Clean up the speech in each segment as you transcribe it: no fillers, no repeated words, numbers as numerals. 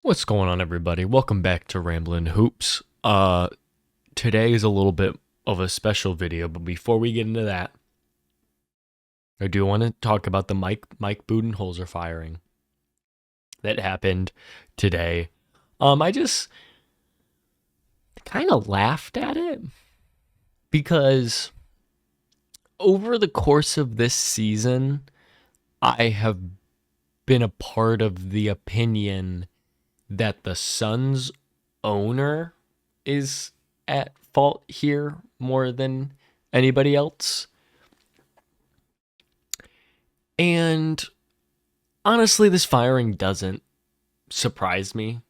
What's going on, everybody? Welcome back to Ramblin' Hoops. Today is a little bit of a special video, but before we get into that, I do want to talk about the Mike Budenholzer firing that happened today. I just kind of laughed at it because over the course of this season, I have been a part of the opinion that the Suns owner is at fault here more than anybody else. And honestly, this firing doesn't surprise me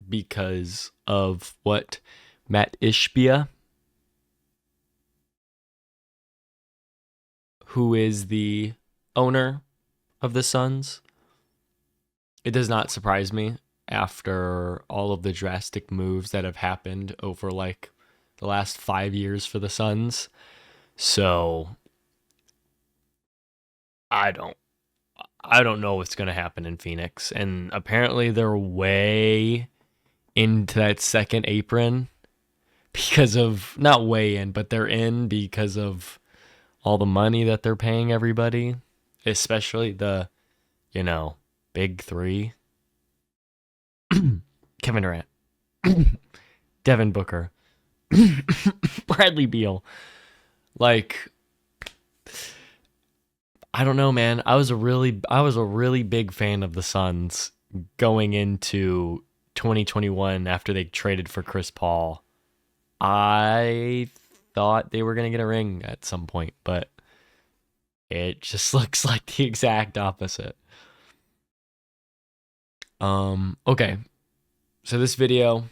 because of what Matt Ishbia, who is the owner of the Suns, it does not surprise me after all of the drastic moves that have happened over like the last 5 years for the Suns. So I don't know what's going to happen in Phoenix, and apparently they're way into that second apron because of, not way in, but they're in because of all the money that they're paying everybody, especially the, big three. Kevin Durant, Devin Booker, Bradley Beal. Like, I don't know, man. I was a really big fan of the Suns going into 2021 after they traded for Chris Paul. I thought they were going to get a ring at some point, but it just looks like the exact opposite. Okay. So this video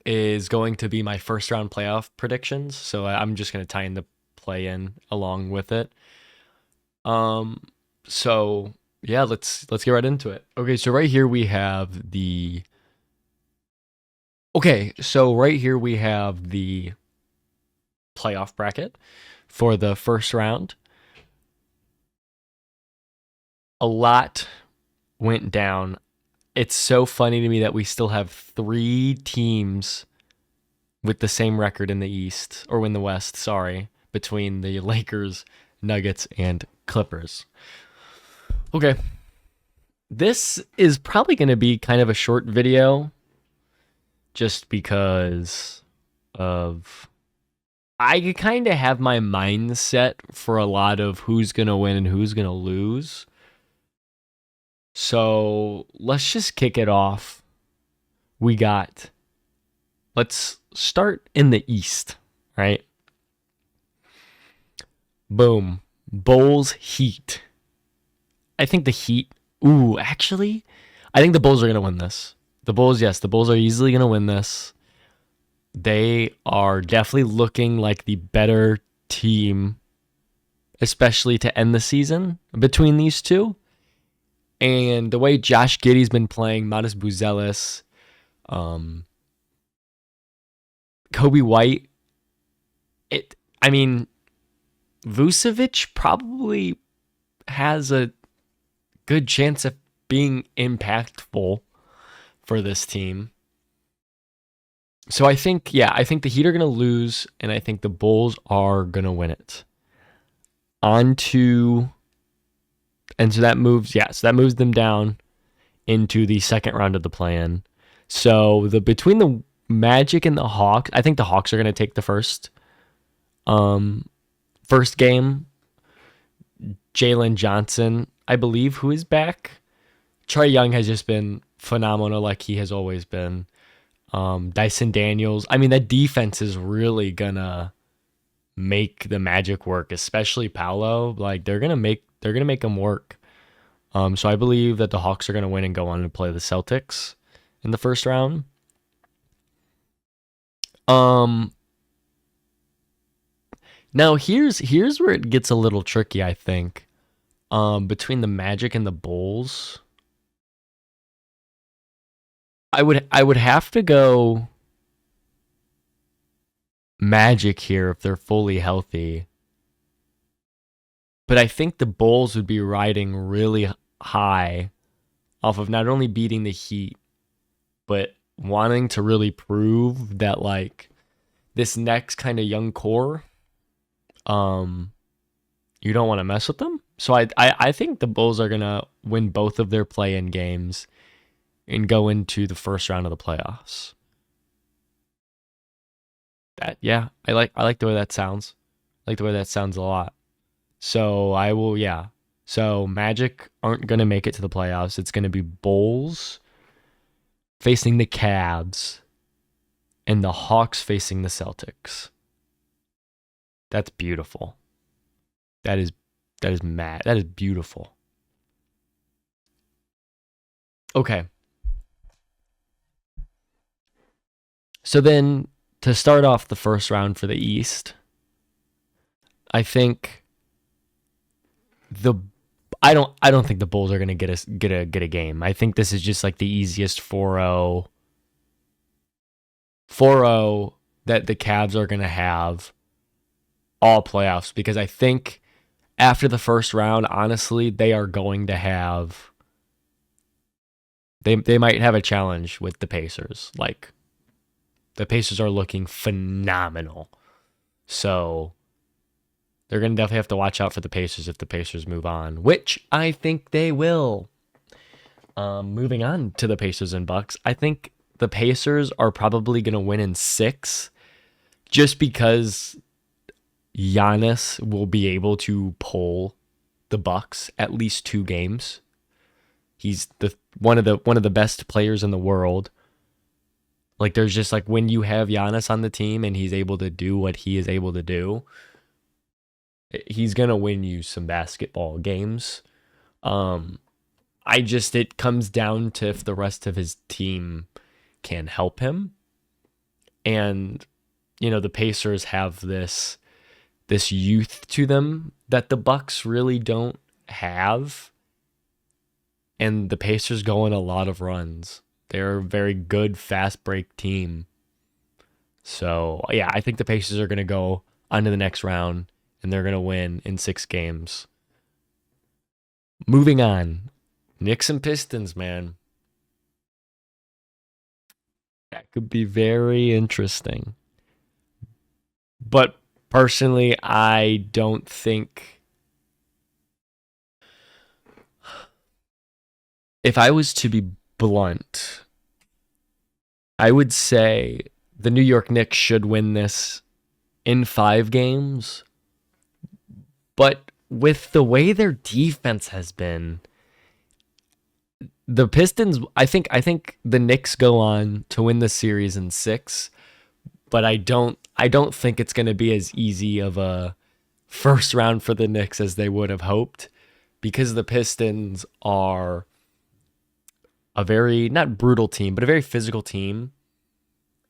is going to be my first round playoff predictions. So I'm just going to tie in the play in along with it. So yeah, let's get right into it. Okay, so right here we have the playoff bracket for the first round. A lot went down. It's so funny to me that we still have 3 teams with the same record in the East, or in the West, sorry, between the Lakers, Nuggets, and Clippers. Okay. This is probably going to be kind of a short video just because of I kind of have my mindset for a lot of who's going to win and who's going to lose. So let's just kick it off. Let's start in the East, right? Boom. Bulls, Heat. I think the Heat, I think the Bulls are going to win this. The Bulls are easily going to win this. They are definitely looking like the better team, especially to end the season between these two. And the way Josh Giddey's been playing, Modest Buzelis, Kobe White, Vucevic probably has a good chance of being impactful for this team. So I think the Heat are going to lose, and I think the Bulls are going to win it. So that moves them down into the second round of the play-in. So between the Magic and the Hawks, I think the Hawks are going to take the first game. Jalen Johnson, I believe, who is back. Trae Young has just been phenomenal, like he has always been. Dyson Daniels. That defense is really gonna make the Magic work, especially Paolo. Like they're gonna make them work. So I believe that the Hawks are gonna win and go on to play the Celtics in the first round. Now here's where it gets a little tricky, I think. Between the Magic and the Bulls, I would have to go Magic here if they're fully healthy. But I think the Bulls would be riding really high off of not only beating the Heat, but wanting to really prove that like this next kind of young core, um, you don't want to mess with them. So I think the Bulls are gonna win both of their play-in games and go into the first round of the playoffs. That yeah, I like the way that sounds. I like the way that sounds a lot. So I will yeah. So Magic aren't gonna make it to the playoffs. It's gonna be Bulls facing the Cavs and the Hawks facing the Celtics. That's beautiful. That is mad. That is beautiful. Okay. So then to start off the first round for the East, I think the I don't think the Bulls are going to get a game. I think this is just like the easiest 4-0 that the Cavs are going to have all playoffs, because I think after the first round, honestly, they are going to have they might have a challenge with the Pacers. Like the Pacers are looking phenomenal. So they're going to definitely have to watch out for the Pacers if the Pacers move on, which I think they will. Moving on to the Pacers and Bucks, I think the Pacers are probably going to win in 6 just because Giannis will be able to pull the Bucks at least 2 games. He's the one of the best players in the world. Like there's just like when you have Giannis on the team and he's able to do what he is able to do, he's gonna win you some basketball games. It comes down to if the rest of his team can help him. And the Pacers have this youth to them that the Bucks really don't have. And the Pacers go on a lot of runs. They're a very good fast break team. So, yeah, I think the Pacers are going to go on to the next round and they're going to win in 6 games. Moving on. Knicks and Pistons, man. That could be very interesting. But personally, I don't think, if I was to be blunt, I would say the New York Knicks should win this in 5 games. But with the way their defense has been, the Pistons, I think the Knicks go on to win the series in 6, but I don't think it's going to be as easy of a first round for the Knicks as they would have hoped, because the Pistons are a very, not brutal team, but a very physical team.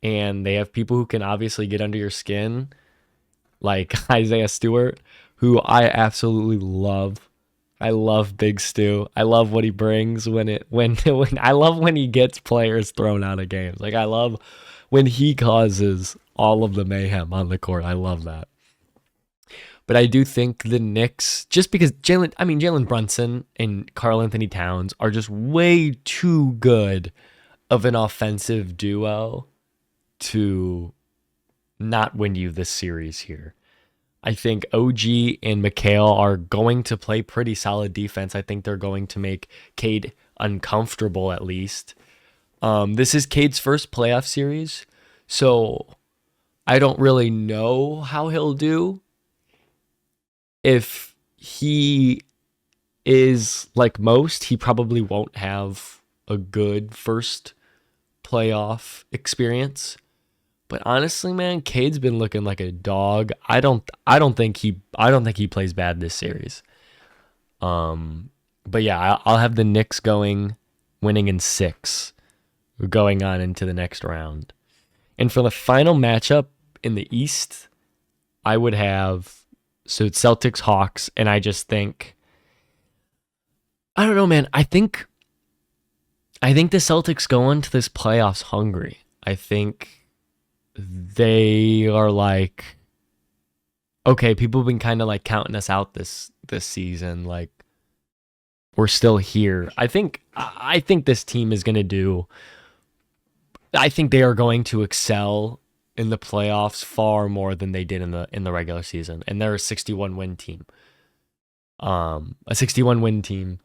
And they have people who can obviously get under your skin, like Isaiah Stewart, who I absolutely love. I love Big Stu. I love what he brings when I love when he gets players thrown out of games. Like I love when he causes all of the mayhem on the court. I love that. But I do think the Knicks, just because Jalen Brunson and Karl Anthony Towns are just way too good of an offensive duo to not win you this series here. I think OG and McHale are going to play pretty solid defense. I think they're going to make Cade uncomfortable at least. This is Cade's first playoff series, so I don't really know how he'll do. If he is like most, he probably won't have a good first playoff experience. But honestly, man, Cade's been looking like a dog. I don't think he plays bad this series. But yeah, I'll have the Knicks winning in 6, going on into the next round. And for the final matchup in the East, I would have, so it's Celtics Hawks, and I just think, I don't know, man. I think the Celtics go into this playoffs hungry. I think they are like, okay, people have been kind of like counting us out this season. Like, we're still here. I think this team is going to do. I think they are going to excel in the playoffs far more than they did in the regular season, and they're a 61 win team. A 61 win team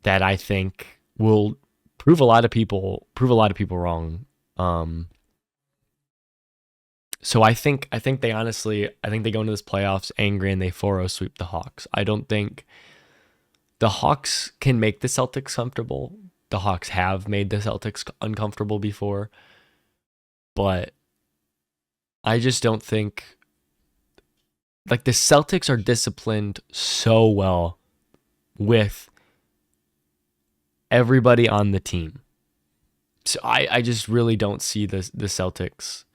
that I think will prove a lot of people wrong. So I think they honestly, I think they go into this playoffs angry and they 4-0 sweep the Hawks. I don't think the Hawks can make the Celtics comfortable. The Hawks have made the Celtics uncomfortable before, but I just don't think, like, the Celtics are disciplined so well with everybody on the team. So I just really don't see the Celtics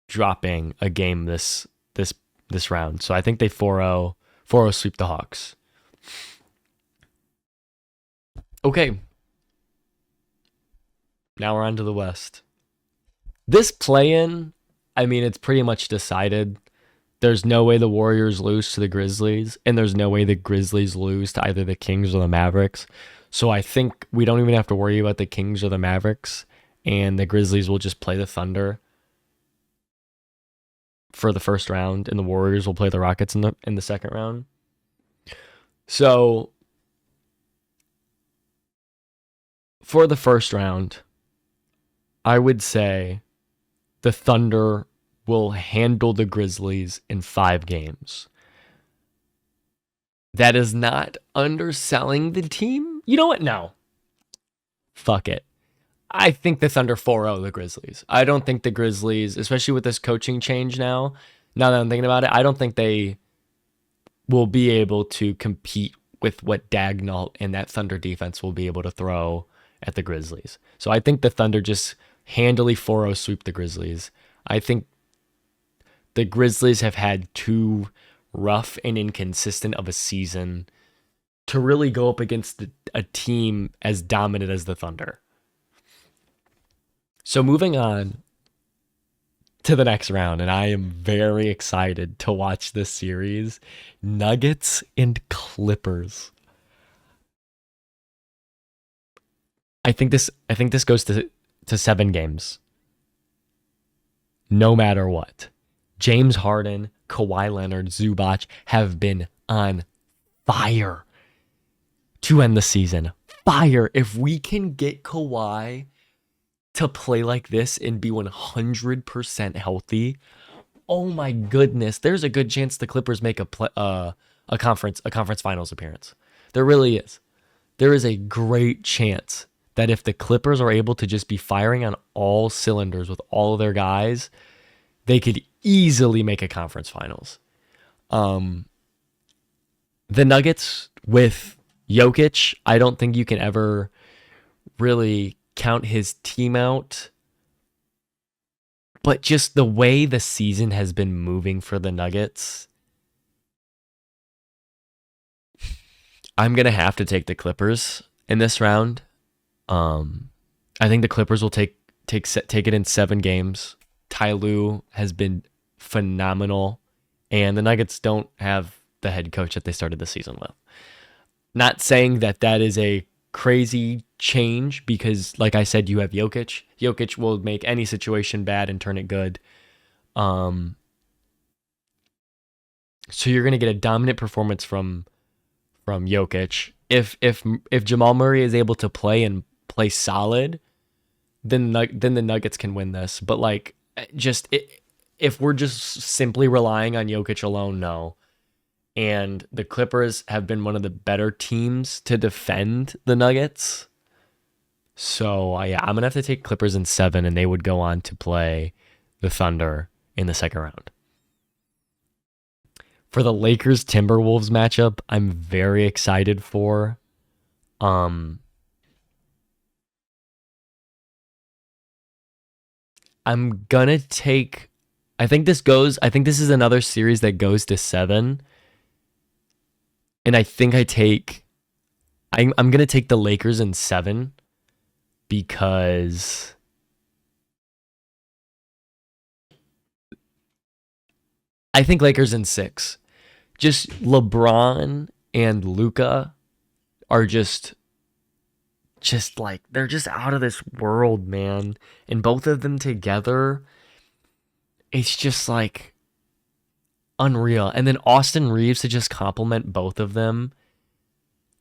dropping a game this round. So I think they 4-0 sweep the Hawks. Okay. Now we're on to the West. This play-in, I mean, it's pretty much decided. There's no way the Warriors lose to the Grizzlies, and there's no way the Grizzlies lose to either the Kings or the Mavericks. So I think we don't even have to worry about the Kings or the Mavericks, and the Grizzlies will just play the Thunder for the first round, and the Warriors will play the Rockets in the second round. So for the first round, I would say the Thunder will handle the Grizzlies in 5 games. That is not underselling the team. You know what? No. Fuck it. I think the Thunder 4-0 the Grizzlies. I don't think the Grizzlies, especially with this coaching change now that I'm thinking about it, I don't think they will be able to compete with what Dagnall and that Thunder defense will be able to throw at the Grizzlies. So I think the Thunder just handily 4-0 sweep the Grizzlies. I think the Grizzlies have had too rough and inconsistent of a season to really go up against a team as dominant as the Thunder. So moving on to the next round, and I am very excited to watch this series, Nuggets and Clippers. I think this goes to 7 games. No matter what. James Harden, Kawhi Leonard, Zubac have been on fire to end the season. Fire. If we can get Kawhi to play like this and be 100% healthy, oh my goodness, there's a good chance the Clippers make a conference finals appearance. There really is. There is a great chance that if the Clippers are able to just be firing on all cylinders with all of their guys, they could easily make a conference finals. The Nuggets with Jokic, I don't think you can ever really count his team out. But just the way the season has been moving for the Nuggets, I'm going to have to take the Clippers in this round. I think the Clippers will take it in 7 games. Ty Lue has been phenomenal, and the Nuggets don't have the head coach that they started the season with. Not saying that is a crazy change because, like I said, you have Jokic. Jokic will make any situation bad and turn it good. So you're going to get a dominant performance from Jokic. If Jamal Murray is able to play solid, then the Nuggets can win this. But like, if we're just simply relying on Jokic alone, no. And the Clippers have been one of the better teams to defend the Nuggets. So yeah, I'm gonna have to take Clippers in 7, and they would go on to play the Thunder in the second round. For the Lakers Timberwolves matchup, I'm very excited for. I'm gonna take. I think this is another series that goes to 7. And I think I'm gonna take the Lakers in 7 because I think Lakers in 6. Just LeBron and Luka are just like they're just out of this world, man. And both of them together, it's just like unreal. And then Austin Reeves to just complement both of them.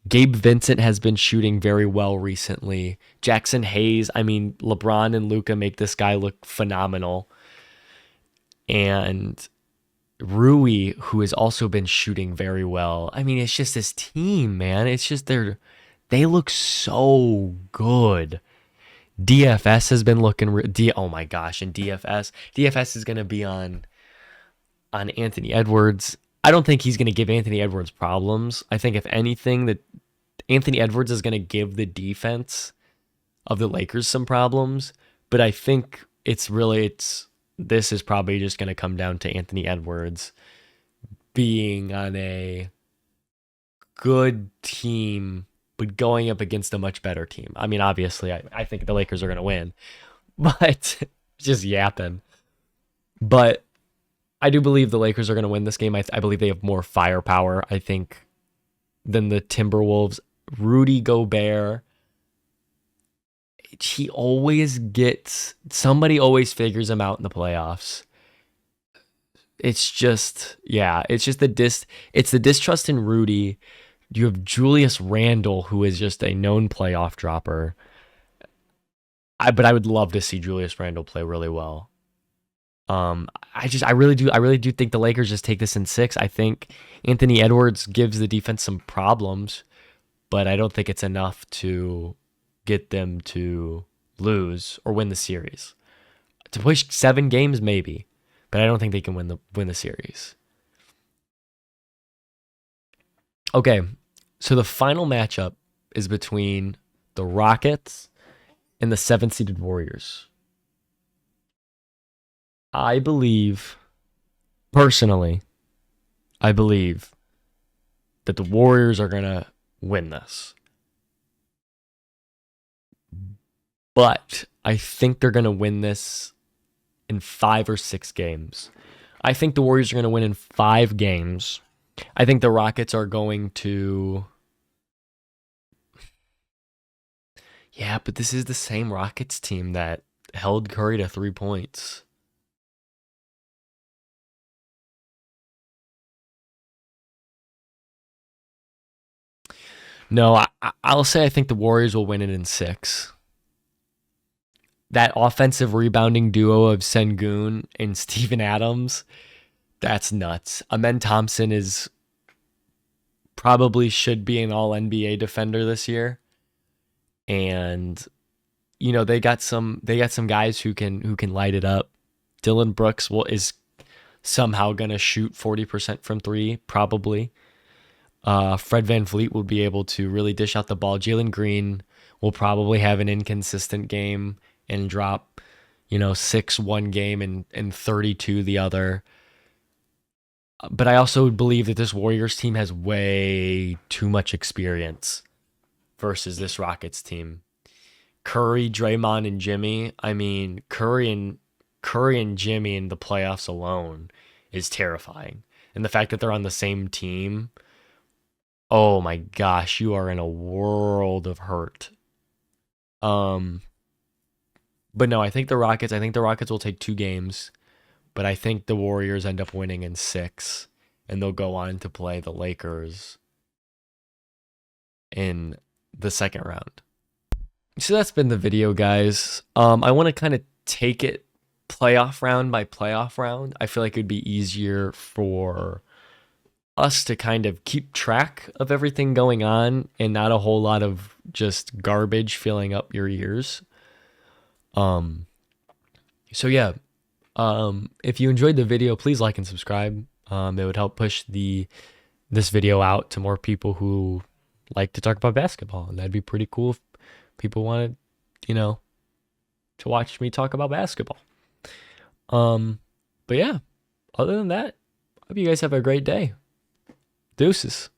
Gabe Vincent has been shooting very well recently. Jackson Hayes, I mean, LeBron and Luka make this guy look phenomenal. And Rui, who has also been shooting very well. I mean, it's just this team, man. It's just they look so good. DFS has been looking oh my gosh, and DFS is going to be on Anthony Edwards. I don't think he's going to give Anthony Edwards problems. I think if anything that Anthony Edwards is going to give the defense of the Lakers some problems, but I think this is probably just going to come down to Anthony Edwards being on a good team but going up against a much better team. I mean, obviously, I think the Lakers are going to win, but just yapping. But I do believe the Lakers are going to win this game. I believe they have more firepower, I think, than the Timberwolves. Rudy Gobert, somebody always figures him out in the playoffs. It's the distrust in Rudy. You have Julius Randle, who is just a known playoff dropper. But I would love to see Julius Randle play really well. I really do think the Lakers just take this in 6. I think Anthony Edwards gives the defense some problems, but I don't think it's enough to get them to lose or win the series. To push 7 games, maybe, but I don't think they can win the series. Okay, so the final matchup is between the Rockets and the 7-seeded Warriors. Personally, I believe that the Warriors are going to win this. But I think they're going to win this in 5 or 6 games. I think the Warriors are going to win in 5 games. I think the Rockets are going to... Yeah, but this is the same Rockets team that held Curry to 3 points. No, I'll say I think the Warriors will win it in 6. That offensive rebounding duo of Sengun and Steven Adams, that's nuts. Amen Thompson probably should be an all-NBA defender this year. And they got some guys who can light it up. Dylan Brooks is somehow going to shoot 40% from 3, probably. Fred VanVleet will be able to really dish out the ball. Jalen Green will probably have an inconsistent game and drop, 6 one game and 32 the other. But I also believe that this Warriors team has way too much experience versus this Rockets team. Curry, Draymond, and Jimmy. I mean, Curry and Jimmy in the playoffs alone is terrifying. And the fact that they're on the same team, oh my gosh, you are in a world of hurt. But no, I think the Rockets will take 2 games, but I think the Warriors end up winning in 6, and they'll go on to play the Lakers in the second round. So that's been the video, guys. I want to kind of take it playoff round by playoff round. I feel like it'd be easier for us to kind of keep track of everything going on and not a whole lot of just garbage filling up your ears. So yeah, if you enjoyed the video, please like and subscribe. It would help push this video out to more people who like to talk about basketball, and that'd be pretty cool if people wanted, to watch me talk about basketball. But yeah, other than that, hope you guys have a great day. Deuces.